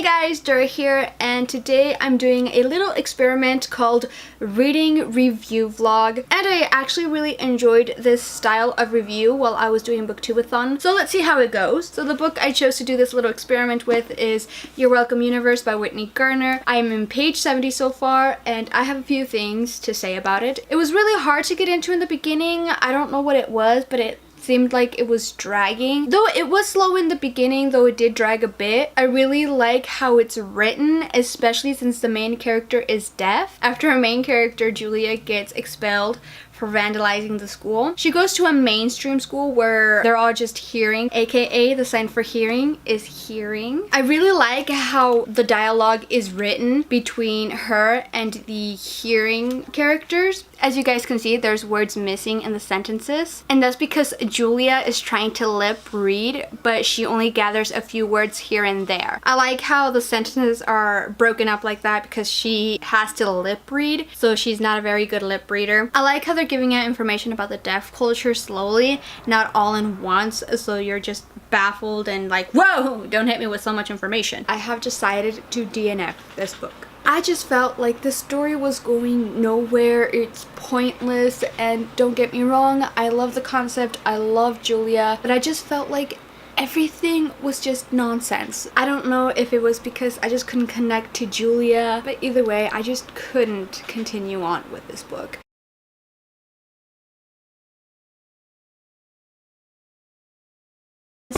Hey guys, Youre here, and today I'm doing a little experiment called reading review vlog, and I actually really enjoyed this style of review while I was doing booktubeathon. So let's see how it goes. So the book I chose to do this little experiment with is Your Welcome Universe by Whitney Garner. I'm in page 70 so far, and I have a few things to say about it. It was really hard to get into in the beginning. I don't know what it was, but it seemed like it was dragging. Though it was slow in the beginning, though it did drag a bit. I really like how it's written, especially since the main character is deaf. After our main character, Julia, gets expelled for vandalizing the school, she goes to a mainstream school where they're all just hearing, aka the sign for hearing is hearing. I really like how the dialogue is written between her and the hearing characters. As you guys can see, there's words missing in the sentences, and that's because Julia is trying to lip read, but she only gathers a few words here and there. I like how the sentences are broken up like that because she has to lip read, so she's not a very good lip reader. I like how they're giving out information about the deaf culture slowly, not all in once, so you're just baffled and like, whoa, don't hit me with so much information. I have decided to DNF this book. I just felt like the story was going nowhere. It's pointless, and don't get me wrong, I love the concept, I love Julia, but I just felt like everything was just nonsense. I don't know if it was because I just couldn't connect to Julia, but either way, I just couldn't continue on with this book.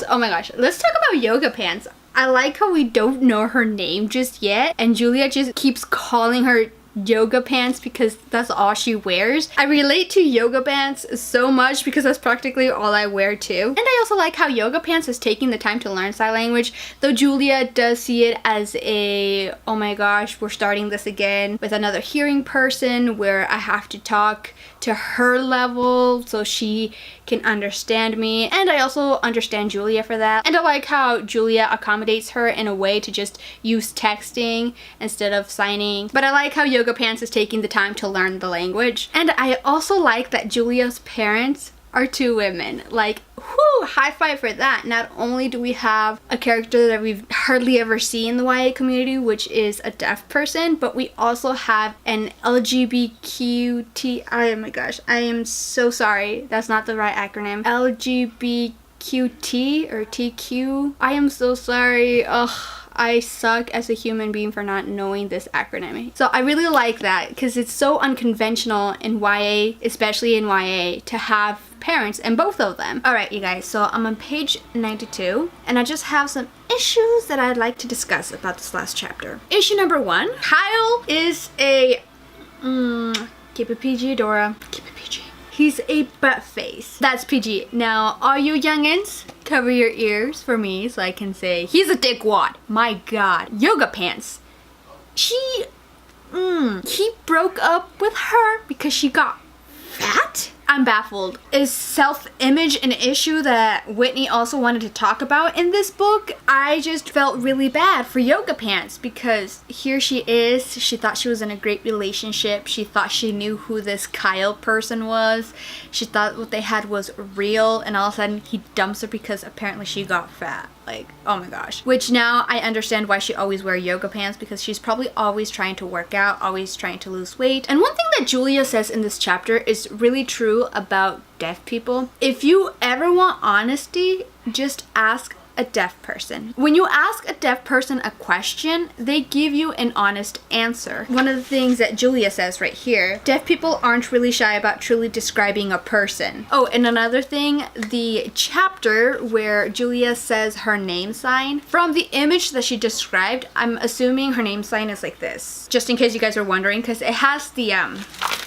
Oh my gosh, let's talk about yoga pants. I like how we don't know her name just yet, and Julia just keeps calling her yoga pants because that's all she wears. I relate to yoga pants so much because that's practically all I wear too. And I also like how yoga pants is taking the time to learn sign language, though Julia does see it as a, oh my gosh, we're starting this again with another hearing person where I have to talk to her level so she can understand me, and I also understand Julia for that. And I like how Julia accommodates her in a way to just use texting instead of signing. But I like how yoga pants is taking the time to learn the language. And I also like that Julia's parents are two women. Like, whoo, high five for that. Not only do we have a character that we've hardly ever seen in the YA community, which is a deaf person, but we also have an LGBTQT, oh my gosh, I am so sorry, that's not the right acronym. LGBTQT or TQ. I am so sorry. Ugh. I suck as a human being for not knowing this acronym. So I really like that because it's so unconventional in YA, especially in YA, to have parents and both of them. Alright you guys, so I'm on page 92 and I just have some issues that I'd like to discuss about this last chapter. Issue number 1, Kyle is a keep it PG, Dora. Keep it PG. He's a butt face. That's PG. Now, all you youngins, cover your ears for me so I can say he's a dickwad. My god. Yoga pants. He broke up with her because she got fat? I'm baffled. Is self-image an issue that Whitney also wanted to talk about in this book? I just felt really bad for yoga pants because here she is. She thought she was in a great relationship. She thought she knew who this Kyle person was. She thought what they had was real, and all of a sudden he dumps her because apparently she got fat. Like, oh my gosh. Which now I understand why she always wears yoga pants, because she's probably always trying to work out, always trying to lose weight. And one thing that Julia says in this chapter is really true about deaf people. If you ever want honesty, just ask a deaf person. When you ask a deaf person a question, they give you an honest answer. One of the things that Julia says right here, deaf people aren't really shy about truly describing a person. Oh, and another thing, the chapter where Julia says her name sign, from the image that she described, I'm assuming her name sign is like this. Just in case you guys are wondering, because it has the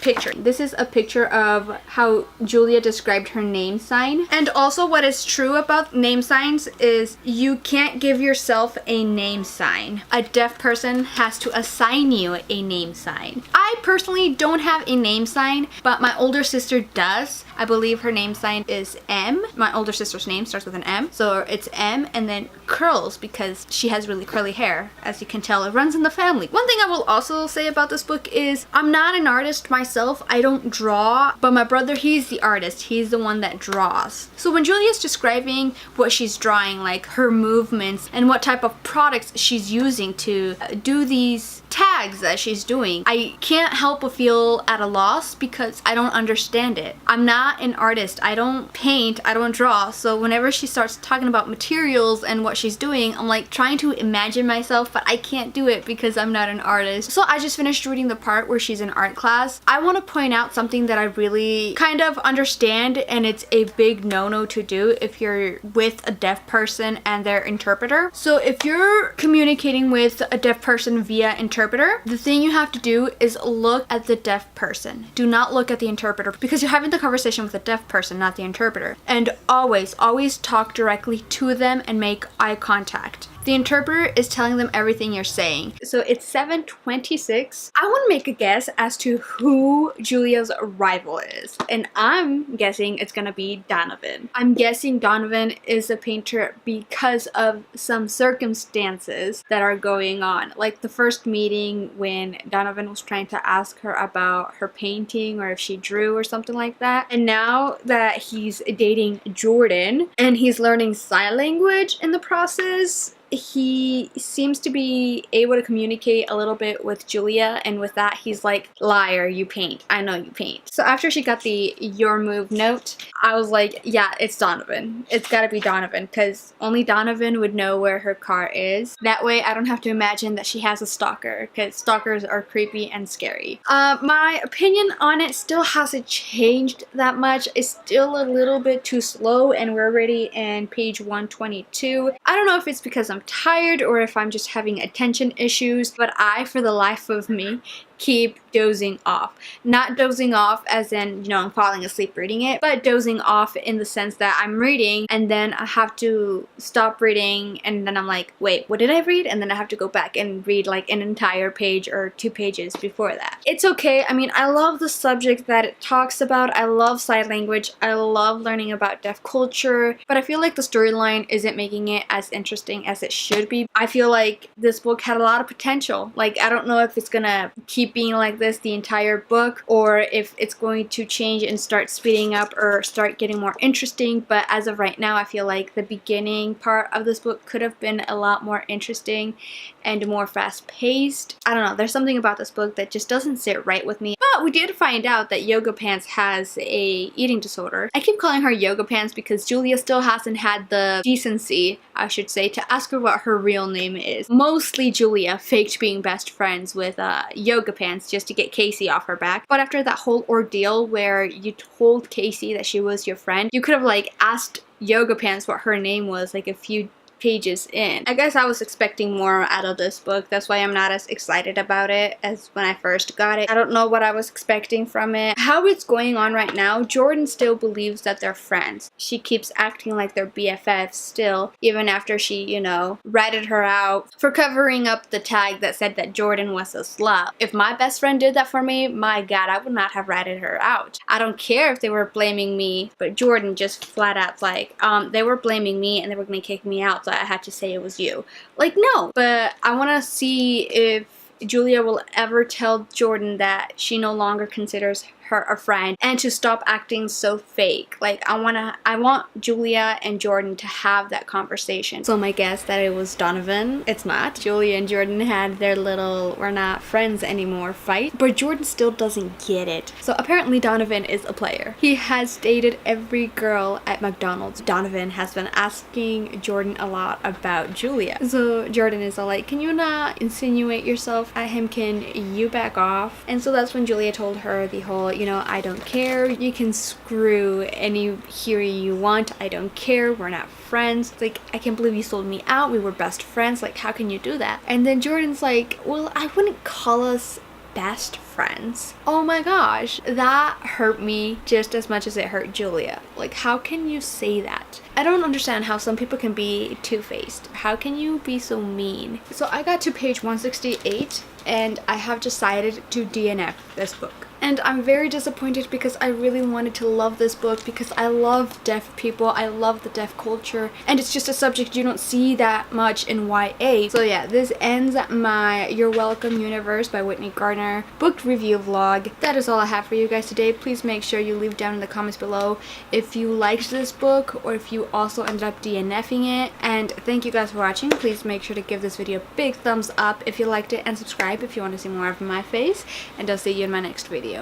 picture. This is a picture of how Julia described her name sign. And also what is true about name signs is you can't give yourself a name sign. A deaf person has to assign you a name sign. I personally don't have a name sign, but my older sister does. I believe her name sign is M. My older sister's name starts with an M, so it's M, and then curls because she has really curly hair. As you can tell, it runs in the family. One thing I will also say about this book is I'm not an artist myself. myself, I don't draw, but my brother, he's the artist. He's the one that draws. So when Julia's describing what she's drawing, like her movements and what type of products she's using to do these tags that she's doing, I can't help but feel at a loss because I don't understand it. I'm not an artist. I don't paint, I don't draw. So whenever she starts talking about materials and what she's doing, I'm like trying to imagine myself, but I can't do it because I'm not an artist. So I just finished reading the part where she's in art class. I want to point out something that I really kind of understand, and it's a big no-no to do if you're with a deaf person and their interpreter. So if you're communicating with a deaf person via interpreter, the thing you have to do is look at the deaf person. Do not look at the interpreter because you're having the conversation with the deaf person, not the interpreter. And always talk directly to them and make eye contact. The interpreter is telling them everything you're saying. So it's 7:26. I want to make a guess as to who Julia's rival is. And I'm guessing it's gonna be Donovan. I'm guessing Donovan is a painter because of some circumstances that are going on. Like the first meeting when Donovan was trying to ask her about her painting or if she drew or something like that. And now that he's dating Jordan and he's learning sign language in the process, he seems to be able to communicate a little bit with Julia, and with that he's like, liar, you paint, I know you paint. So after she got the your move note, I was like, yeah, it's Donovan. It's gotta be Donovan because only Donovan would know where her car is. That way I don't have to imagine that she has a stalker because stalkers are creepy and scary. My opinion on it still hasn't changed that much. It's still a little bit too slow and we're already in page 122. I don't know if it's because I'm tired or if I'm just having attention issues, but I, for the life of me, keep dozing off. Not dozing off as in, you know, I'm falling asleep reading it, but dozing off in the sense that I'm reading and then I have to stop reading and then I'm like, wait, what did I read? And then I have to go back and read like an entire page or 2 pages before that. It's okay. I mean, I love the subject that it talks about. I love sign language. I love learning about deaf culture, but I feel like the storyline isn't making it as interesting as it should be. I feel like this book had a lot of potential. Like, I don't know if it's gonna keep being like this the entire book or if it's going to change and start speeding up or start getting more interesting, but as of right now I feel like the beginning part of this book could have been a lot more interesting and more fast-paced. I don't know, there's something about this book that just doesn't sit right with me. But we did find out that Yoga Pants has a eating disorder. I keep calling her Yoga Pants because Julia still hasn't had the decency, I should say, to ask her what her real name is. Mostly Julia faked being best friends with Yoga Pants just to get Casey off her back. But after that whole ordeal where you told Casey that she was your friend, you could have like asked Yoga Pants what her name was like a few pages in. I guess I was expecting more out of this book. That's why I'm not as excited about it as when I first got it. I don't know what I was expecting from it. How it's going on right now, Jordan still believes that they're friends. She keeps acting like they're BFFs still, even after she, you know, ratted her out for covering up the tag that said that Jordan was a slut. If my best friend did that for me, my god, I would not have ratted her out. I don't care if they were blaming me, but Jordan just flat out like, they were blaming me and they were gonna kick me out, so I had to say it was you. Like, no. But I want to see if Julia will ever tell Jordan that she no longer considers her a friend and to stop acting so fake. Like, I want Julia and Jordan to have that conversation. So my guess that it was Donovan. It's not. Julia and Jordan had their little we're not friends anymore fight, but Jordan still doesn't get it. So apparently Donovan is a player. He has dated every girl at McDonald's. Donovan has been asking Jordan a lot about Julia. So Jordan is all like, can you not insinuate yourself at him? Can you back off? And so that's when Julia told her the whole, you know, I don't care. You can screw any hero you want. I don't care. We're not friends. It's like, I can't believe you sold me out. We were best friends. Like, how can you do that? And then Jordan's like, well, I wouldn't call us best friends. Oh my gosh, that hurt me just as much as it hurt Julia. Like, how can you say that? I don't understand how some people can be two-faced. How can you be so mean? So I got to page 168 and I have decided to DNF this book. And I'm very disappointed because I really wanted to love this book because I love deaf people, I love the deaf culture, and it's just a subject you don't see that much in YA. So yeah, this ends my You're Welcome Universe by Whitney Gardner book review vlog. That is all I have for you guys today. Please make sure you leave down in the comments below if you liked this book or if you also ended up DNFing it. And thank you guys for watching. Please make sure to give this video a big thumbs up if you liked it, and subscribe if you want to see more of my face, and I'll see you in my next video.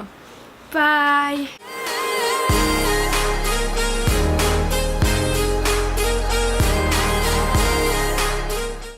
Bye!